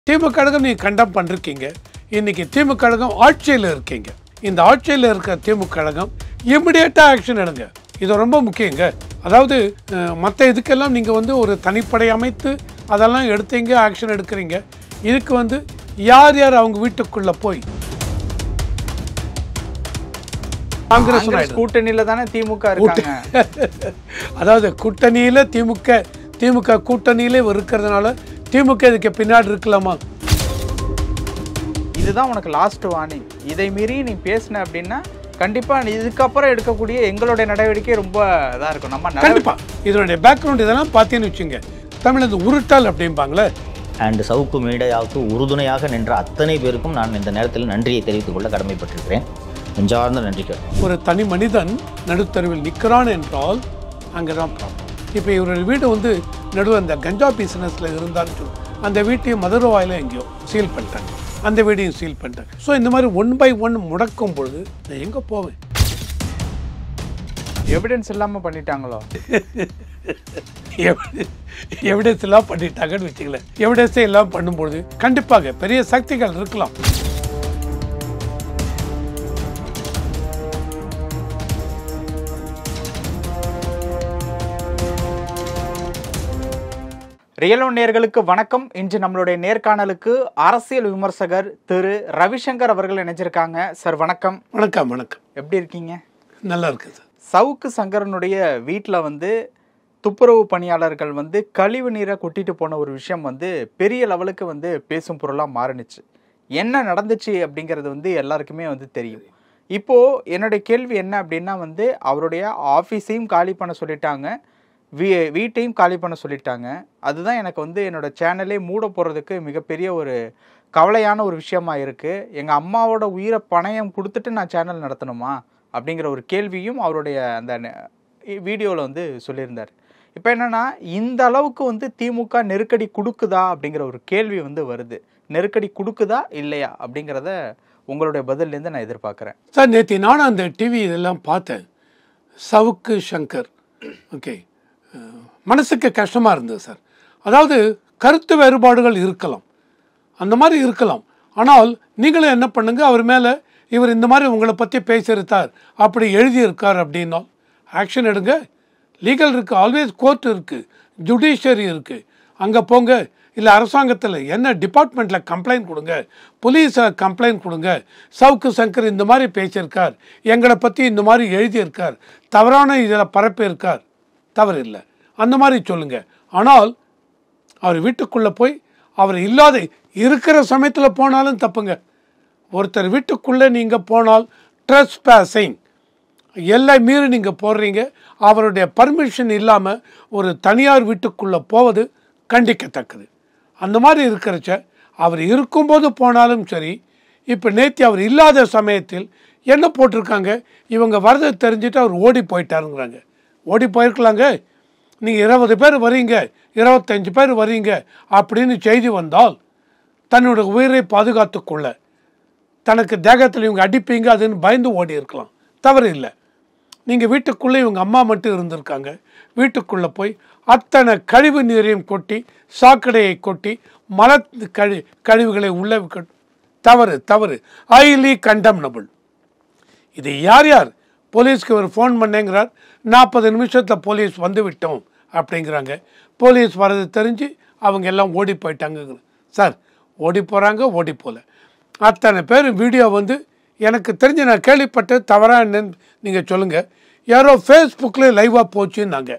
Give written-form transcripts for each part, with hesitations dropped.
திமுக கழகம் நீங்கள் கண்டம் பண்ணிருக்கீங்க. இன்றைக்கி திமுக கழகம் ஆட்சியில் இருக்கீங்க. இந்த ஆட்சியில் இருக்கிற திமுக கழகம் இமிடியேட்டாக ஆக்ஷன் எடுங்க. இது ரொம்ப முக்கியங்க. அதாவது மற்ற இதுக்கெல்லாம் நீங்கள் ஒரு தனிப்படை அமைத்து அதெல்லாம் எடுத்தீங்க, ஆக்ஷன் எடுக்கிறீங்க. இதுக்கு யார் யார் அவங்க வீட்டுக்குள்ளே போய் காங்கிரஸ் கூட்டணியில தானே திமுக இருக்காங்க. அதாவது கூட்டணியில் திமுக கூட்டணியிலே இருக்கிறதுனால திமுக இதுக்கு பின்னாடி இருக்கலாமா? இதுதான் உனக்கு லாஸ்ட் வார்னிங். இதை மீறி நீ பேசின அப்படின்னா கண்டிப்பா இதுக்கப்புறம் எடுக்கக்கூடிய எங்களுடைய நடவடிக்கை ரொம்ப இதாக இருக்கும். நம்ம கண்டிப்பா இதனுடைய பேக்ரவுண்ட் இதெல்லாம் பார்த்தீங்கன்னு வச்சுங்க, தமிழ் உருட்டால் அப்படிம்பாங்களே. அண்ட் சவுக்கு மீடியாவுக்கு உறுதுணையாக நின்ற அத்தனை பேருக்கும் நான் இந்த நேரத்தில் நன்றியை தெரிவித்துக் கொள்ள கடமைப்பட்டிருக்கிறேன். நெஞ்சார்ந்த நன்றிகள். ஒரு தனி மனிதன் நடுத்தருவில் நிற்கிறான் என்றால் அங்கே தான் ப்ராப்ளம். இப்போ இவருடைய வீடு நடுவில் அந்த கஞ்சா பிஸ்னஸில் இருந்தான்னு சொல்லி அந்த வீட்டையும் மதுரவாயில் எங்கேயோ சீல் பண்ணிட்டாங்க, அந்த வீடையும் சீல் பண்ணிட்டாங்க. ஸோ இந்த மாதிரி 1 by 1 முடக்கும் பொழுது நான் எங்கே போவேன்? எவிடன்ஸ் இல்லாமல் பண்ணிட்டாங்களோ? எவிடன்ஸ் எல்லாம் பண்ணிட்டாங்கன்னு வச்சுக்கல. எவிடன்ஸே எல்லாம் பண்ணும்பொழுது கண்டிப்பாக பெரிய சக்திகள் இருக்கலாம். ரியல் ஒன் நேயர்களுக்கு வணக்கம். இன்று நம்மளுடைய நேர்காணலுக்கு அரசியல் விமர்சகர் திரு ரவிசங்கர் அவர்கள் இணைஞ்சிருக்காங்க. சார் வணக்கம். வணக்கம். வணக்கம். எப்படி இருக்கீங்க? நல்லா இருக்குது. சவுக்கு சங்கரனுடைய வீட்டில் துப்புரவு பணியாளர்கள் கழிவு நீரை கொட்டிட்டு போன ஒரு விஷயம் பெரிய லெவலுக்கு பேசும் பொருளாக மாறினுச்சு. என்ன நடந்துச்சு அப்படிங்கிறது எல்லாருக்குமே தெரியும். இப்போது என்னுடைய கேள்வி என்ன அப்படின்னா அவருடைய ஆஃபீஸையும் காலி பண்ண சொல்லிட்டாங்க, வீட்டையும் காலி பண்ண சொல்லிட்டாங்க. அதுதான் எனக்கு என்னோடய சேனலே மூட போகிறதுக்கு மிகப்பெரிய ஒரு கவலையான ஒரு விஷயமா இருக்குது. எங்கள் அம்மாவோட உயிரை பணயம் கொடுத்துட்டு நான் சேனல் நடத்தணுமா அப்படிங்கிற ஒரு கேள்வியும் அவருடைய அந்த வீடியோவில் சொல்லியிருந்தார். இப்போ என்னென்னா, இந்த அளவுக்கு திமுக நெருக்கடி கொடுக்குதா அப்படிங்கிற ஒரு கேள்வி வருது. நெருக்கடி கொடுக்குதா இல்லையா அப்படிங்கிறத உங்களுடைய பதிலேருந்து நான் எதிர்பார்க்குறேன். சார், நேற்று நானும் அந்த டிவி இதெல்லாம் பார்த்தேன். சவுக்கு சங்கர் ஓகே, மனசுக்கு கஷ்டமாக இருந்தது சார். அதாவது கருத்து வேறுபாடுகள் இருக்கலாம், அந்த மாதிரி இருக்கலாம். ஆனால் நீங்களும் என்ன பண்ணுங்க, அவர் மேலே இவர் இந்த மாதிரி உங்களை பற்றி பேசியிருக்கார், அப்படி எழுதியிருக்கார் அப்படின்னா ஆக்ஷன் எடுங்க. லீகல் இருக்குது, ஆல்வேஸ் கோர்ட் இருக்குது, ஜுடிஷியரி இருக்குது, அங்கே போங்க. இல்லை அரசாங்கத்தில் என்ன டிபார்ட்மெண்ட்டில் கம்ப்ளைண்ட் கொடுங்க, போலீஸில் கம்ப்ளைண்ட் கொடுங்க. சவுக்கு சங்கர் இந்த மாதிரி பேசியிருக்கார், எங்களை பற்றி இந்த மாதிரி எழுதியிருக்கார், தவறான இதில் பரப்பியிருக்கார், தவறு இல்லை, அந்த மாதிரி சொல்லுங்கள். ஆனால் அவர் வீட்டுக்குள்ளே போய் அவர் இல்லாத இருக்கிற சமயத்தில் போனாலும் தப்புங்க. ஒருத்தர் வீட்டுக்குள்ளே நீங்கள் போனால் ட்ரெஸ்பாசிங், எல்லை மீறி நீங்கள் போடுறீங்க. அவருடைய பர்மிஷன் இல்லாமல் ஒரு தனியார் வீட்டுக்குள்ளே போவது கண்டிக்கத்தக்கது. அந்த மாதிரி இருக்கிறச்ச அவர் இருக்கும்போது போனாலும் சரி. இப்போ நேற்று அவர் இல்லாத சமயத்தில் என்ன போட்டிருக்காங்க, இவங்க வரதை தெரிஞ்சுட்டு அவர் ஓடி போயிட்டாருங்கிறாங்க. ஓடி போயிருக்கலாங்க. நீங்கள் 20 பேர் வரீங்க, 25 பேர் வரீங்க அப்படின்னு செய்தி வந்தால் தன்னோட உயிரை பாதுகாத்து கொள்ள தனக்கு தேகத்தில் இவங்க அடிப்பீங்க அதுன்னு பயந்து ஓடி இருக்கலாம், தவறு இல்லை. நீங்கள் வீட்டுக்குள்ளே இவங்க அம்மா மட்டும் இருந்திருக்காங்க. வீட்டுக்குள்ளே போய் அத்தனை கழிவு நீரையும் கொட்டி, சாக்கடையை கொட்டி, மல கழிவுகளை உள்ளே தவறு தவறு, ஹைலி கண்டம்னபிள். இது யார் யார் போலீஸ்க்கு ஒரு ஃபோன் பண்ணேங்கிறார், 40 நிமிஷத்தில் போலீஸ் வந்து விட்டோம் அப்படிங்கிறாங்க. போலீஸ் வரது தெரிஞ்சு அவங்க எல்லாம் ஓடி போயிட்டாங்க சார். ஓடி போகிறாங்க, ஓடி போகல. அத்தனை பேர் வீடியோ எனக்கு தெரிஞ்சு நான் கேள்விப்பட்டு தவறாக என்னன்னு நீங்கள் சொல்லுங்கள். யாரோ ஃபேஸ்புக்கில் லைவாக போச்சுன்னாங்க.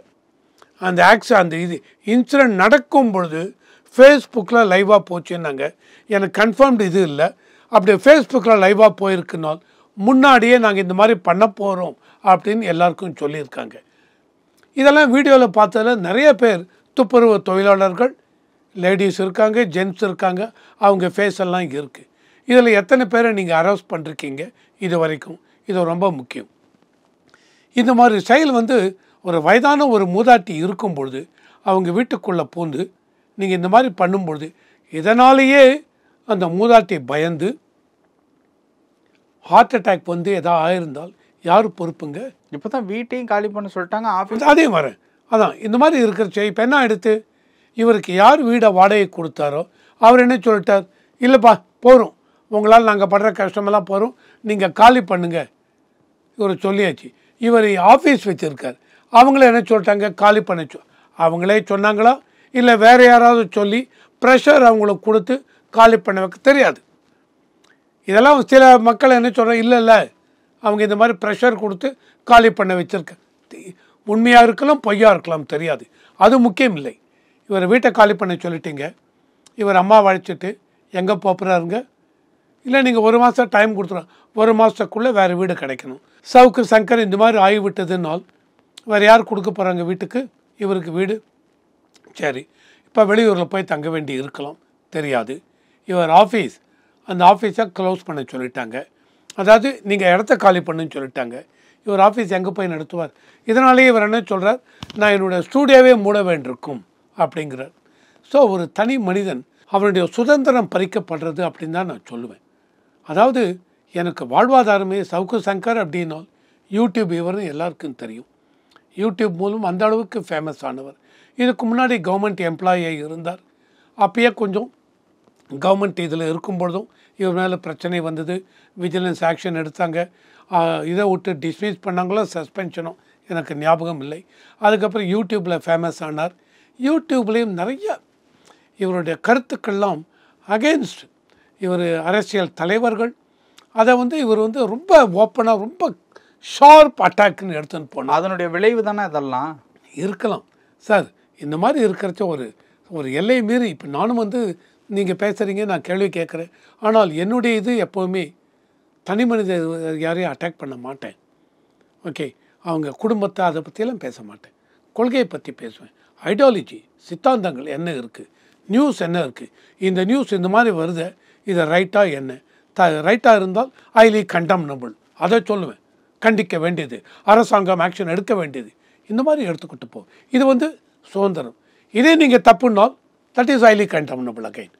அந்த இது இன்சிடென்ட் நடக்கும் பொழுது ஃபேஸ்புக்கில் லைவாக போச்சுன்னாங்க. எனக்கு கன்ஃபார்ம்டு இது இல்லை. அப்படி ஃபேஸ்புக்கில் லைவாக போயிருக்குனால் முன்னாடியே நாங்கள் இந்த மாதிரி பண்ண போகிறோம் அப்படின்னு எல்லாருக்கும் சொல்லியிருக்காங்க. இதெல்லாம் வீடியோவில் பார்த்ததில் நிறைய பேர் துப்புரவு தொழிலாளர்கள், லேடிஸ் இருக்காங்க, ஜென்ட்ஸ் இருக்காங்க, அவங்க ஃபேஸ் எல்லாம் இருக்குது. இதில் எத்தனை பேரை நீங்கள் அரெஸ்ட் பண்ணிருக்கீங்க இது வரைக்கும்? இது ரொம்ப முக்கியம். இந்த மாதிரி செயல் ஒரு வயதான ஒரு மூதாட்டி இருக்கும் பொழுது அவங்க வீட்டுக்குள்ளே பூந்து நீங்கள் இந்த மாதிரி பண்ணும்பொழுது இதனாலேயே அந்த மூதாட்டி பயந்து ஹார்ட் அட்டாக் எதாவது ஆயிருந்தால் யார் பொறுப்புங்க? இப்போ தான் வீட்டையும் காலி பண்ண சொல்லிட்டாங்க, ஆஃபீஸ் அதையும் வரேன். அதான் இந்த மாதிரி இருக்கிற இப்போ என்ன எடுத்து இவருக்கு யார் வீடை வாடகை கொடுத்தாரோ அவர் என்ன சொல்லிட்டார், இல்லைப்பா போகிறோம், உங்களால் நாங்கள் படுற கஷ்டமெல்லாம் போகிறோம், நீங்கள் காலி பண்ணுங்க. இவர் சொல்லியாச்சு. இவர் ஆஃபீஸ் வச்சுருக்கார், அவங்கள என்ன சொல்லிட்டாங்க, காலி பண்ண அவங்களே சொன்னாங்களா இல்லை வேறு யாராவது சொல்லி ப்ரெஷர் அவங்களுக்கு கொடுத்து காலி பண்ண வைக்க தெரியாது. இதெல்லாம் சில மக்கள் என்ன சொல்கிறாங்க, இல்லை அவங்க இந்த மாதிரி ப்ரெஷர் கொடுத்து காலி பண்ண வச்சுருக்க. உண்மையாக இருக்கலாம் பொய்யா இருக்கலாம் தெரியாது, அது முக்கியம் இல்லை. இவர் வீட்டை காலி பண்ண சொல்லிட்டீங்க, இவர் அம்மா அழைச்சிட்டு எங்கே போகிறாருங்க, இல்லை நீங்கள் 1 மாதம் டைம் கொடுத்துருவோம், 1 மாதத்துக்குள்ளே வேறு வீடு கிடைக்கணும். சவுக்கு சங்கர் இந்த மாதிரி ஆகிவிட்டதுனால் வேறு யார் கொடுக்க போகிறாங்க வீட்டுக்கு, இவருக்கு வீடு. சரி, இப்போ வெளியூரில் போய் தங்க வேண்டி இருக்கலாம், தெரியாது. இவர் ஆஃபீஸ், அந்த ஆஃபீஸை க்ளோஸ் பண்ண சொல்லிட்டாங்க, அதாவது நீங்கள் இடத்த காலி பண்ணுன்னு சொல்லிட்டாங்க. இவர் ஆஃபீஸ் எங்கே போய் நடத்துவார்? இதனாலேயே இவர் என்ன சொல்கிறார், நான் என்னோடய ஸ்டூடியோவே மூட வேண்டியிருக்கும் அப்படிங்கிறார். ஸோ ஒரு தனி மனிதன் அவருடைய சுதந்திரம் பறிக்கப்படுறது அப்படின்னு தான் நான் சொல்லுவேன். அதாவது எனக்கு வாழ்வாதாரமே சவுக்கு சங்கர் அப்படின்னா யூடியூப் இவர்னு எல்லாருக்கும் தெரியும். யூடியூப் மூலம் அந்த அளவுக்கு ஃபேமஸ் ஆனவர். இதுக்கு முன்னாடி கவர்மெண்ட் எம்ப்ளாயியாக இருந்தார். அப்பயே கொஞ்சம் கவர்மெண்ட் இதில் இருக்கும்பொழுதும் இவர் மேலே பிரச்சனை வந்தது, விஜிலன்ஸ் ஆக்ஷன் எடுத்தாங்க, இதை விட்டு டிஸ்மிஸ் பண்ணாங்களோ சஸ்பென்ஷனோ எனக்கு ஞாபகம் இல்லை. அதுக்கப்புறம் யூடியூப்பில் ஃபேமஸ் ஆனார். யூடியூப்லேயும் நிறைய இவருடைய கருத்துக்கள்லாம் அகெயின்ஸ்ட் இவர் அரசியல் தலைவர்கள், அதை இவர் ரொம்ப ஓப்பனாக ரொம்ப ஷார்ப் அட்டாக்னு எடுத்துன்னு போனார். அதனுடைய விளைவு தானே இதெல்லாம் இருக்கலாம் சார். இந்த மாதிரி இருக்கிறச்ச ஒரு எல்லை மீறி இப்போ நானும் நீங்கள் பேசுகிறீங்க, நான் கேள்வி கேட்குறேன். ஆனால் என்னுடைய இது எப்போவுமே தனி மனித யாரையும் அட்டாக் பண்ண மாட்டேன். ஓகே, அவங்க குடும்பத்தை அதை பற்றியெல்லாம் பேச மாட்டேன். கொள்கையை பற்றி பேசுவேன். ஐடியாலஜி சித்தாந்தங்கள் என்ன இருக்குது, நியூஸ் என்ன இருக்குது, இந்த நியூஸ் இந்த மாதிரி வருது, இது ரைட்டாக என்ன ரைட்டாக இருந்தால் ஹைலி கண்டம்னபிள், அதை சொல்லுவேன். கண்டிக்க வேண்டியது, அரசாங்கம் ஆக்ஷன் எடுக்க வேண்டியது, இந்த மாதிரி எடுத்துக்கிட்டு போ. இது சுதந்திரம். இதே நீங்கள் தப்புனால் தட் இஸ் ஹைலி கண்டம்னபிள் அகைன்.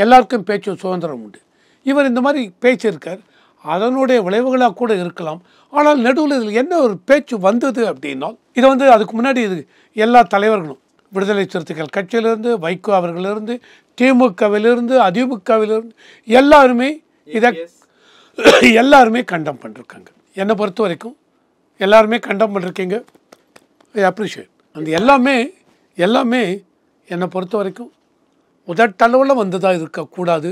எல்லாருக்கும் பேச்சு சுதந்திரம் உண்டு. இவர் இந்த மாதிரி பேச்சு இருக்கார், அதனுடைய விளைவுகளாக கூட இருக்கலாம். ஆனால் நடுவில் இதில் என்ன ஒரு பேச்சு வந்தது அப்படின்னால், இது அதுக்கு முன்னாடி இது எல்லா தலைவர்களும் விடுதலை சிறுத்தைகள் கட்சியிலிருந்து, வைகோ அவர்களிலிருந்து, திமுகவிலிருந்து, அதிமுகவிலிருந்து எல்லாருமே இதை எல்லாருமே கண்டம் பண்ணிருக்காங்க. என்னை பொறுத்த வரைக்கும் எல்லாருமே கண்டம் பண்ணிருக்கீங்க. I appreciate. அந்த எல்லாமே என்னை பொறுத்த வரைக்கும் உதட்டளவில் வந்ததாக இருக்கக்கூடாது,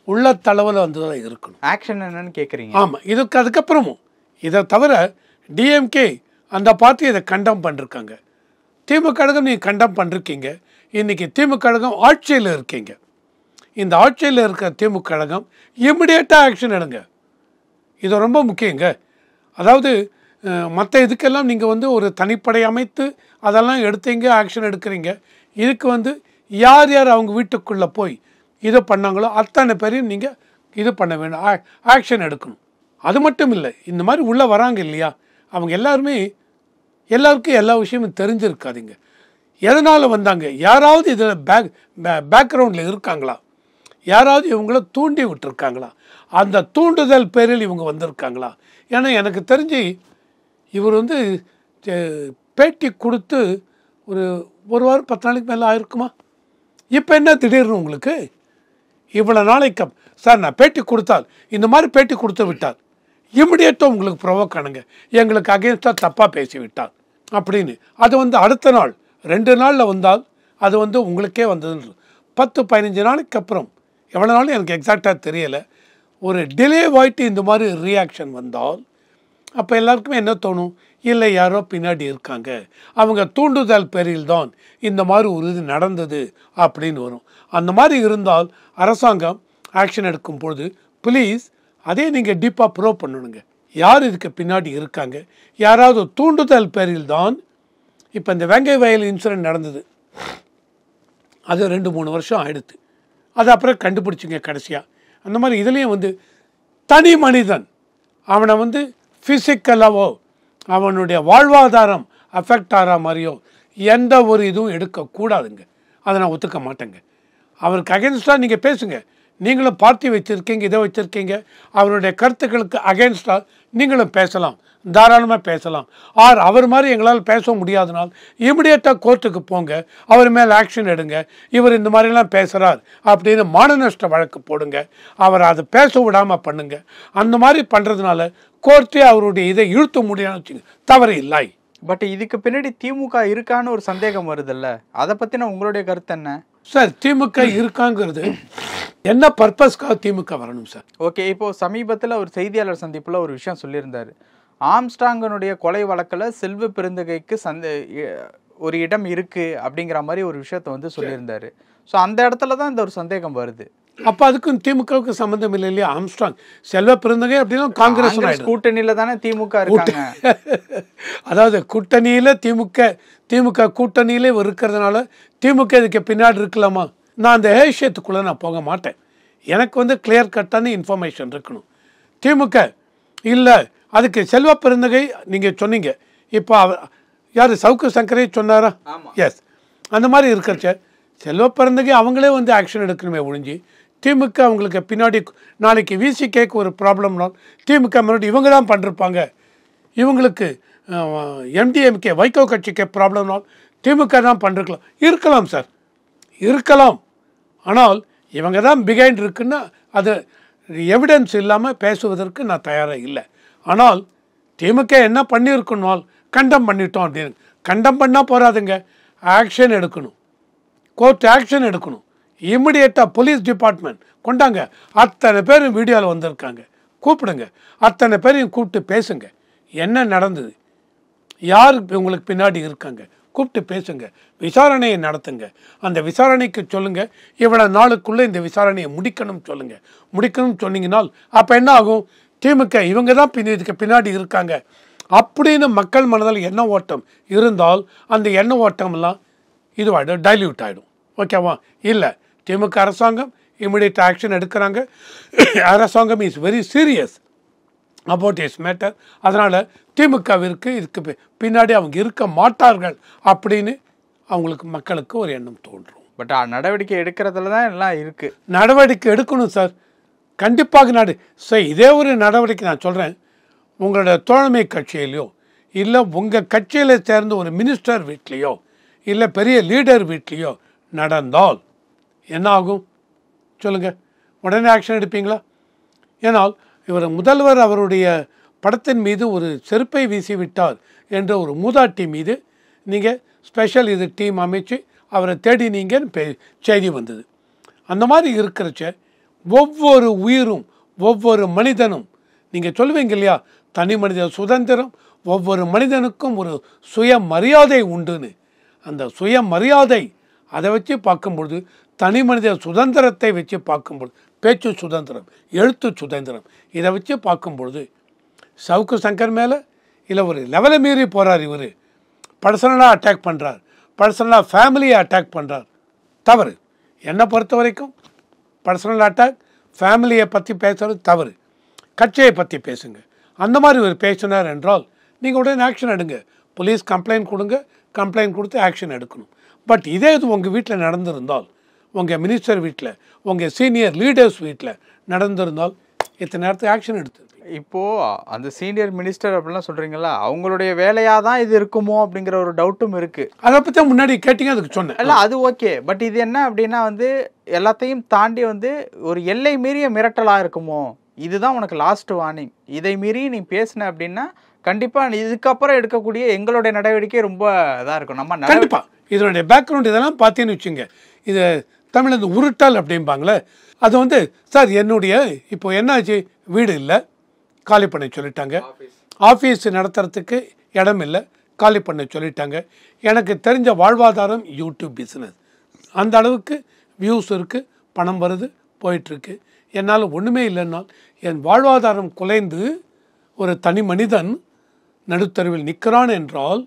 உள்ளத்தளவில் வந்ததாக இருக்கணும். ஆக்ஷன் என்னன்னு கேட்குறீங்க? ஆமாம், அதுக்கப்புறமும் இதை தவிர டிஎம்கே அந்த பார்ட்டி இதை கண்டம் பண்ணிருக்காங்க. திமுக கழகம் நீங்கள் கண்டம் பண்ணிருக்கீங்க. இன்றைக்கி திமுக கழகம் ஆட்சியில் இருக்கீங்க. இந்த ஆட்சியில் இருக்கிற திமுக கழகம் இமிடியேட்டாக ஆக்ஷன் எடுங்க. இது ரொம்ப முக்கியங்க. அதாவது மற்ற இதுக்கெல்லாம் நீங்கள் ஒரு தனிப்படை அமைத்து அதெல்லாம் எடுத்தீங்க, ஆக்ஷன் எடுக்கிறீங்க. இதுக்கு யார் யார் அவங்க வீட்டுக்குள்ளே போய் இதை பண்ணாங்களோ அத்தனை பேரையும் நீங்கள் இது பண்ண வேணும், ஆக்ஷன் எடுக்கணும். அது மட்டும் இல்லை, இந்த மாதிரி உள்ளே வராங்க இல்லையா, அவங்க எல்லாருக்கும் எல்லா விஷயமும் தெரிஞ்சிருக்காதுங்க. எதனால் வந்தாங்க, யாராவது இதில் பேக்ரவுண்டில் இருக்காங்களா, யாராவது இவங்கள தூண்டி விட்டுருக்காங்களா, அந்த தூண்டுதல் பேரில் இவங்க வந்திருக்காங்களா? ஏன்னா எனக்கு தெரிஞ்சு இவர் பேட்டி கொடுத்து ஒரு வாரம் 10 நாளைக்கு மேலே ஆயிருக்குமா. இப்போ என்ன திடீர்னு உங்களுக்கு இவ்வளோ நாளைக்கு சார் நான் பேட்டி கொடுத்தால் இந்த மாதிரி பேட்டி கொடுத்து விட்டால் இமிடியேட்டாக உங்களுக்கு ப்ரொவோக் ஆனுங்க, எங்களுக்கு அகேன்ஸ்டாக தப்பாக பேசி விட்டால் அப்படின்னு. அது அடுத்த நாள் 2 நாளில் வந்தால் அது உங்களுக்கே வந்தது. 10-15 நாளைக்கு அப்புறம் எவ்வளோ நாளும் எனக்கு எக்ஸாக்டாக தெரியலை, ஒரு டிலே ஆகிட்டு இந்த மாதிரி ரியாக்ஷன் வந்தால் அப்போ எல்லாருக்குமே என்ன தோணும், இல்லை யாரோ பின்னாடி இருக்காங்க, அவங்க தூண்டுதல் பேரில் தான் இந்த மாதிரி ஒரு இது நடந்தது அப்படின்னு வரும். அந்த மாதிரி இருந்தால் அரசாங்கம் ஆக்ஷன் எடுக்கும் பொழுது ப்ளீஸ் அதே நீங்கள் டீப்பாக ப்ரூவ் பண்ணணுங்க, யார் இதுக்கு பின்னாடி இருக்காங்க. யாராவது தூண்டுதல் பேரில் தான் இப்போ இந்த வெங்கை வயல் இன்சிடென்ட் நடந்தது, அது 2-3 வருஷம் ஆயிடுத்து, அது அப்புறம் கண்டுபிடிச்சிங்க கடைசியாக. அந்த மாதிரி இதுலேயும் தனி மனிதன் அவனை ஃபிசிக்கலாவோ அவனுடைய வாழ்வாதாரம் அஃபெக்ட் ஆகிற மாதிரியோ எந்த ஒரு இதுவும் எடுக்கக்கூடாதுங்க. அதை நான் ஒத்துக்க மாட்டேங்க. அவருக்கு அகென்ஸ்டாக நீங்கள் பேசுங்க, நீங்களும் பார்ட்டி வச்சுருக்கீங்க, இதை வச்சுருக்கீங்க, அவருடைய கருத்துக்களுக்கு அகேன்ஸ்டாக நீங்களும் பேசலாம், தாராளமாக பேசலாம். அவர் மாதிரி எங்களால் பேச முடியாதனால் இமிடியேட்டாக கோர்ட்டுக்கு போங்க, அவர் மேலே ஆக்ஷன் எடுங்க, இவர் இந்த மாதிரிலாம் பேசுகிறார் அப்படின்னு மான நஷ்ட வழக்கு போடுங்க, அவரை அதை பேச விடாமல் பண்ணுங்க. அந்த மாதிரி பண்ணுறதுனால கோர்ட்டே அவருடைய இதை இழுத்த முடியாதுன்னு வச்சுங்க, தவறு இல்லை. பட் இதுக்கு பின்னாடி திமுக இருக்கான்னு ஒரு சந்தேகம் வருதுல்ல, அதை பற்றின உங்களுடைய கருத்து என்ன சார்? திமுக இருக்காங்கிறது என்ன பர்பஸ்க்காக திமுக வரணும் சார்? ஓகே, இப்போ சமீபத்தில் ஒரு செய்தியாளர் சந்திப்பில் ஒரு விஷயம் சொல்லியிருந்தார். ஆம்ஸ்ட்ராங்கனுடைய கொலை வழக்கில் செல்வ பெருந்தகைக்கு ஒரு இடம் இருக்குது அப்படிங்கிற மாதிரி ஒரு விஷயத்த வந்து சொல்லியிருந்தாரு. ஸோ அந்த இடத்துல தான் இந்த ஒரு சந்தேகம் வருது. அப்போ அதுக்கும் திமுகவுக்கு சம்மந்தம் இல்லை இல்லையா? ஆம்ஸ்ட்ராங் செல்வ பெருந்தகை அப்படின்னா காங்கிரஸ் கூட்டணியில் தானே திமுக இருக்காங்க. அதாவது கூட்டணியில் திமுக கூட்டணியிலே இருக்கிறதுனால திமுக இதுக்கு பின்னாடி இருக்கலாமா? நான் அந்த விஷயத்துக்குள்ளே நான் போக மாட்டேன். எனக்கு வந்து கிளியர் கட்டான இன்ஃபர்மேஷன் இருக்கணும். திமுக இல்லை, அதுக்கு செல்வ பெருந்தகை நீங்கள் சொன்னீங்க, இப்போ யார் சவுக்கு சங்கரே சொன்னாரா? எஸ், அந்த மாதிரி இருக்கிறச்ச செல்வ பெருந்தகை அவங்களே வந்து ஆக்ஷன் எடுக்கணுமே ஒழிஞ்சு திமுக அவங்களுக்கு பின்னாடி நாளைக்கு விசிகேக்கு ஒரு ப்ராப்ளம்னால் திமுக முன்னாடி இவங்க தான் பண்ணிருப்பாங்க, இவங்களுக்கு எம்டிஎம்கே வைகோ கட்சிக்கு ப்ராப்ளம்னால் திமுக தான் இருக்கலாம் சார், இருக்கலாம். ஆனால் இவங்க தான் பிகைண்ட் இருக்குன்னா அது எவிடன்ஸ் இல்லாமல் பேசுவதற்கு நான் தயாராக இல்லை. ஆனால் திமுக என்ன பண்ணியிருக்கணும், கண்டம் பண்ணிட்டோம் அப்படின்னு கண்டம் பண்ணால் போகாதுங்க, ஆக்ஷன் எடுக்கணும், கோர்ட் ஆக்ஷன் எடுக்கணும். இமிடியேட்டாக போலீஸ் டிபார்ட்மெண்ட் கொண்டாங்க, அத்தனை பேரும் வீடியோவில் வந்திருக்காங்க, கூப்பிடுங்க, அத்தனை பேரையும் கூப்பிட்டு பேசுங்க, என்ன நடந்தது, யார் உங்களுக்கு பின்னாடி இருக்காங்க, கூப்பிட்டு பேசுங்க, விசாரணையை நடத்துங்க. அந்த விசாரணைக்கு சொல்லுங்கள், இவ்வளோ நாளுக்குள்ளே இந்த விசாரணையை முடிக்கணும்னு சொன்னீங்கன்னால் அப்போ என்ன ஆகும்? திமுக இவங்க தான் இதுக்கு பின்னாடி இருக்காங்க அப்படின்னு மக்கள் மனதில் எண்ண ஓட்டம் இருந்தால் அந்த எண்ண ஓட்டம்லாம் இதுவாகிடும், டைல்யூட் ஆகிடும். ஓகேவா? இல்லை, திமுக அரசாங்கம் இமிடியேட் ஆக்ஷன் எடுக்கிறாங்க. அரசாங்கம் is very serious about is matter. அதனால் திமுகவிற்கு இதுக்கு பின்னாடி அவங்க இருக்க மாட்டார்கள் அப்படின்னு அவங்களுக்கு மக்களுக்கு ஒரு எண்ணம் தோன்றும். பட் நடவடிக்கை எடுக்கிறதுல தான் எல்லாம் இருக்குது. நடவடிக்கை எடுக்கணும் சார், கண்டிப்பாக சார். இதே ஒரு நடவடிக்கை நான் சொல்கிறேன், உங்களோட தோழமை கட்சியிலையோ இல்லை உங்கள் கட்சியில் சேர்ந்த ஒரு மினிஸ்டர் வீட்லேயோ இல்லை பெரிய லீடர் வீட்லேயோ நடந்தால் என்ன ஆகும் சொல்லுங்கள்? உடனே ஆக்ஷன் எடுப்பீங்களா? ஏன்னால் இவர் முதல்வர் அவருடைய படத்தின் மீது ஒரு செருப்பை வீசி விட்டார் என்ற ஒரு மூதாட்டி மீது நீங்கள் ஸ்பெஷல் இது டீம் அமைச்சு அவரை தேடி நீங்கள் செய்தி வந்தது. அந்த மாதிரி இருக்கிறச்ச ஒவ்வொரு உயிரும் ஒவ்வொரு மனிதனும் நீங்கள் சொல்லுவீங்க இல்லையா, தனி மனித சுதந்திரம், ஒவ்வொரு மனிதனுக்கும் ஒரு சுயமரியாதை உண்டுன்னு. அந்த சுயமரியாதை அதை வச்சு பார்க்கும்பொழுது, தனி மனித சுதந்திரத்தை வச்சு பார்க்கும்பொழுது, பேச்சு சுதந்திரம், எழுத்து சுதந்திரம், இதை வச்சு பார்க்கும்பொழுது சவுக்கு சங்கர் மேலே இல்லை ஒரு லெவலை மீறி போகிறார். இவர் பர்சனலாக அட்டாக் பண்ணுறார், பர்சனலாக ஃபேமிலியை அட்டாக் பண்ணுறார். தவறு. என்னை பொறுத்த வரைக்கும் பர்சனல் அட்டாக், ஃபேமிலியை பற்றி பேசுகிறது தவறு. கட்சியை பற்றி பேசுங்க. அந்த மாதிரி ஒரு பேசினார் என்றால் நீங்கள் உடனே ஆக்ஷன் எடுங்க, போலீஸ் கம்ப்ளைண்ட் கொடுங்க, கம்ப்ளைண்ட் கொடுத்து ஆக்ஷன் எடுக்கணும். பட் இதே இது உங்கள் வீட்டில் நடந்திருந்தால், உங்கள் மினிஸ்டர் வீட்டில், உங்கள் சீனியர் லீடர்ஸ் வீட்டில் நடந்திருந்தால் இத்தனை நேரத்துக்கு ஆக்ஷன் எடுத்து. இப்போது அந்த சீனியர் மினிஸ்டர் அப்படிலாம் சொல்கிறீங்களா, அவங்களுடைய வேலையாக தான் இது இருக்குமோ அப்படிங்கிற ஒரு டவுட்டும் இருக்குது. அதை பற்றி முன்னாடி கேட்டிங்க, அதுக்கு சொன்னேன். இல்லை அது ஓகே. பட் இது என்ன அப்படின்னா வந்து எல்லாத்தையும் தாண்டி வந்து ஒரு எல்லை மீறிய மிரட்டலாக இருக்குமோ, இதுதான் உனக்கு லாஸ்ட் வார்னிங், இதை மீறி நீ பேசின அப்படின்னா கண்டிப்பாக இதுக்கப்புறம் எடுக்கக்கூடிய எங்களுடைய நடவடிக்கை ரொம்ப இதாக இருக்கும். நம்ம கண்டிப்பாக இதனுடைய பேக்ரவுண்ட் இதெல்லாம் பார்த்தீங்கன்னு வச்சுங்க, இது தமிழ் இந்த உருட்டல் அப்படிம்பாங்களே, அது வந்து சார் என்னுடைய இப்போ என்னாச்சு, வீடு இல்லை, காலி பண்ண சொல்லிட்டாங்க, ஆஃபீஸ் நடத்துறதுக்கு இடம் இல்லை, காலி பண்ண சொல்லிட்டாங்க, எனக்கு தெரிஞ்ச வாழ்வாதாரம் யூடியூப் பிஸ்னஸ், அந்த அளவுக்கு வியூஸ் இருக்குது, பணம் வருது, போயிட்டுருக்கு, என்னால் ஒன்றுமே இல்லைன்னால் என் வாழ்வாதாரம் குலைந்து ஒரு தனி மனிதன் நடுத்தருவில் நிற்கிறான் என்றால்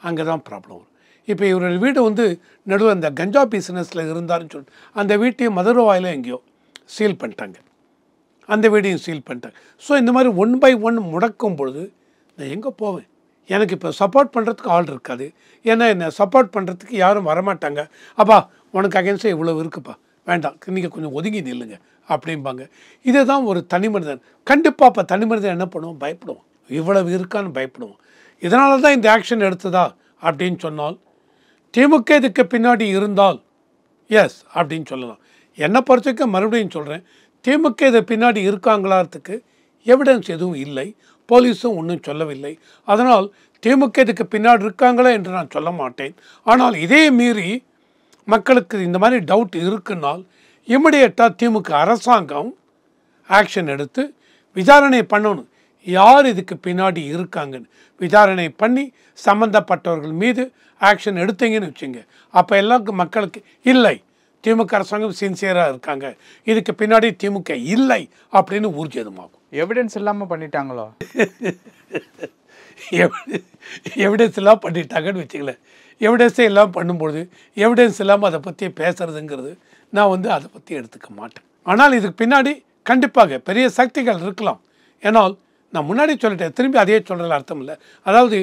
அங்கே தான் ப்ராப்ளம் வரும். இப்போ இவருடைய வீடு வந்து நடுவில் அந்த கஞ்சா பிஸ்னஸில் இருந்தாருன்னு சொல்லிட்டு அந்த வீட்டையும் மதுரவாயில் எங்கேயோ சீல் பண்ணிட்டாங்க, அந்த வீடையும் சீல் பண்ணிட்டாங்க. ஸோ இந்த மாதிரி 1 by 1 முடக்கும் பொழுது நான் எங்கே போவேன்? எனக்கு இப்போ சப்போர்ட் பண்ணுறதுக்கு ஆள் இருக்காது, ஏன்னா என்னை சப்போர்ட் பண்ணுறதுக்கு யாரும் வரமாட்டாங்க. அப்பா உனக்கு அகேன்ஸ்டாக இவ்வளோ இருக்குப்பா, வேண்டாம், நீங்கள் கொஞ்சம் ஒதுங்கி நில்லுங்க அப்படிம்பாங்க. இதை தான் ஒரு தனி மனிதன் கண்டிப்பாக இப்போ தனி மனிதன் என்ன பண்ணுவோம், பயப்படுவோம். இவ்வளவு இருக்கான்னு பயப்படுவோம். இதனால தான் இந்த ஆக்ஷன் எடுத்ததா அப்படின்னு சொன்னால், திமுக இதுக்கு பின்னாடி இருந்தால் எஸ் அப்படின்னு சொல்லலாம். என்னை பொறுத்தவரைக்கும் மறுபடியும் சொல்கிறேன், திமுக இது பின்னாடி இருக்காங்களாறதுக்கு எவிடன்ஸ் எதுவும் இல்லை, போலீஸும் ஒன்றும் சொல்லவில்லை. அதனால் திமுக இதுக்கு பின்னாடி இருக்காங்களா என்று நான் சொல்ல மாட்டேன். ஆனால் இதே மீறி மக்களுக்கு இந்த மாதிரி டவுட் இருக்குன்னால் இமிடியேட்டாக திமுக அரசாங்கம் ஆக்ஷன் எடுத்து விசாரணை பண்ணணும். யார் இதுக்கு பின்னாடி இருக்காங்கன்னு விசாரணை பண்ணி சம்மந்தப்பட்டவர்கள் மீது ஆக்ஷன் எடுத்தீங்கன்னு வச்சுங்க. அப்போ எல்லாம் மக்களுக்கு இல்லை, திமுக அரசாங்கம் சின்சியராக இருக்காங்க, இதுக்கு பின்னாடி திமுக இல்லை அப்படின்னு ஊர்ஜிதமாகும். எவிடன்ஸ் இல்லாமல் பண்ணிட்டாங்களோ? எவிடன்ஸ் எல்லாம் பண்ணிட்டாங்கன்னு வச்சுக்கல. எவிடன்ஸே எல்லாம் பண்ணும்பொழுது எவிடன்ஸ் இல்லாமல் அதை பற்றி பேசுறதுங்கிறது நான் அதை பற்றி எடுத்துக்க மாட்டேன். ஆனால் இதுக்கு பின்னாடி கண்டிப்பாக பெரிய சக்திகள் இருக்கலாம். ஏன்னால் நான் முன்னாடி சொல்லிட்டேன், திரும்பி அதே சொல்கிறதுல அர்த்தம் இல்லை. அதாவது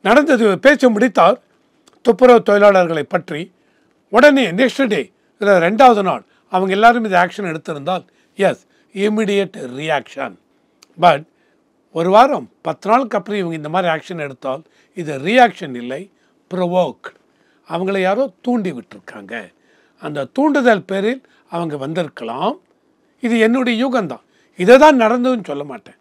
நடந்தது பேச்ச முடித்தார் துப்புரவு தொழிலாளர்களை பற்றி. உடனே நெக்ஸ்ட் டே இல்லை 2வது நாள் அவங்க எல்லாரும் இது ஆக்ஷன் எடுத்திருந்தால் எஸ் இமிடியேட் ரியாக்ஷன். பட் ஒரு வாரம் 10 நாளுக்கு அப்புறம் இவங்க இந்த மாதிரி ஆக்ஷன் எடுத்தால் இது ரியாக்ஷன் இல்லை, ப்ரொவோக். அவங்கள யாரோ தூண்டி விட்டுருக்காங்க. அந்த தூண்டுதல் பேரில் அவங்க வந்திருக்கலாம். இது என்னுடைய யூகம்தான், இதை தான் நடந்ததுன்னு சொல்ல மாட்டேன்.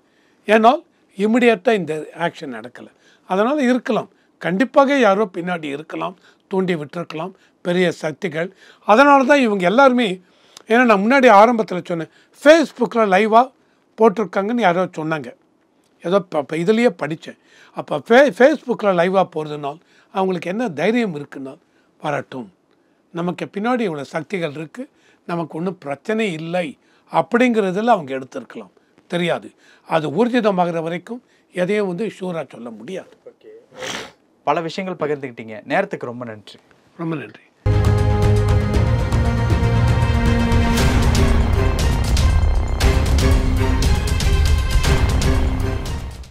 ஏன்னால் இமிடியேட்டாக இந்த ஆக்ஷன் நடக்கலை. அதனால் இருக்கலாம், கண்டிப்பாக யாரோ பின்னாடி இருக்கலாம், தூண்டி விட்டுருக்கலாம் பெரிய சக்திகள். அதனால தான் இவங்க எல்லாருமே, ஏன்னா நான் முன்னாடி ஆரம்பத்தில் சொன்னேன், ஃபேஸ்புக்கில் லைவாக போட்டிருக்காங்கன்னு யாரோ சொன்னாங்க. ஏதோ இப்போ இதுலேயே படித்தேன். அப்போ ஃபேஸ்புக்கில் லைவாக போகிறதுனால் அவங்களுக்கு என்ன தைரியம் இருக்குன்னா, வரட்டும், நமக்கு பின்னாடி இவ்வளோ சக்திகள் இருக்குது, நமக்கு ஒன்றும் பிரச்சனை இல்லை அப்படிங்கிறதில் அவங்க எடுத்திருக்கலாம், தெரியாது. அது ஊர்ஜிதமாகிற வரைக்கும் எதையும் ஷூராக சொல்ல முடியாது. பல விஷயங்கள் பகிர்ந்துக்கிட்டீங்க. நேரத்துக்கு ரொம்ப நன்றி. ரொம்ப நன்றி.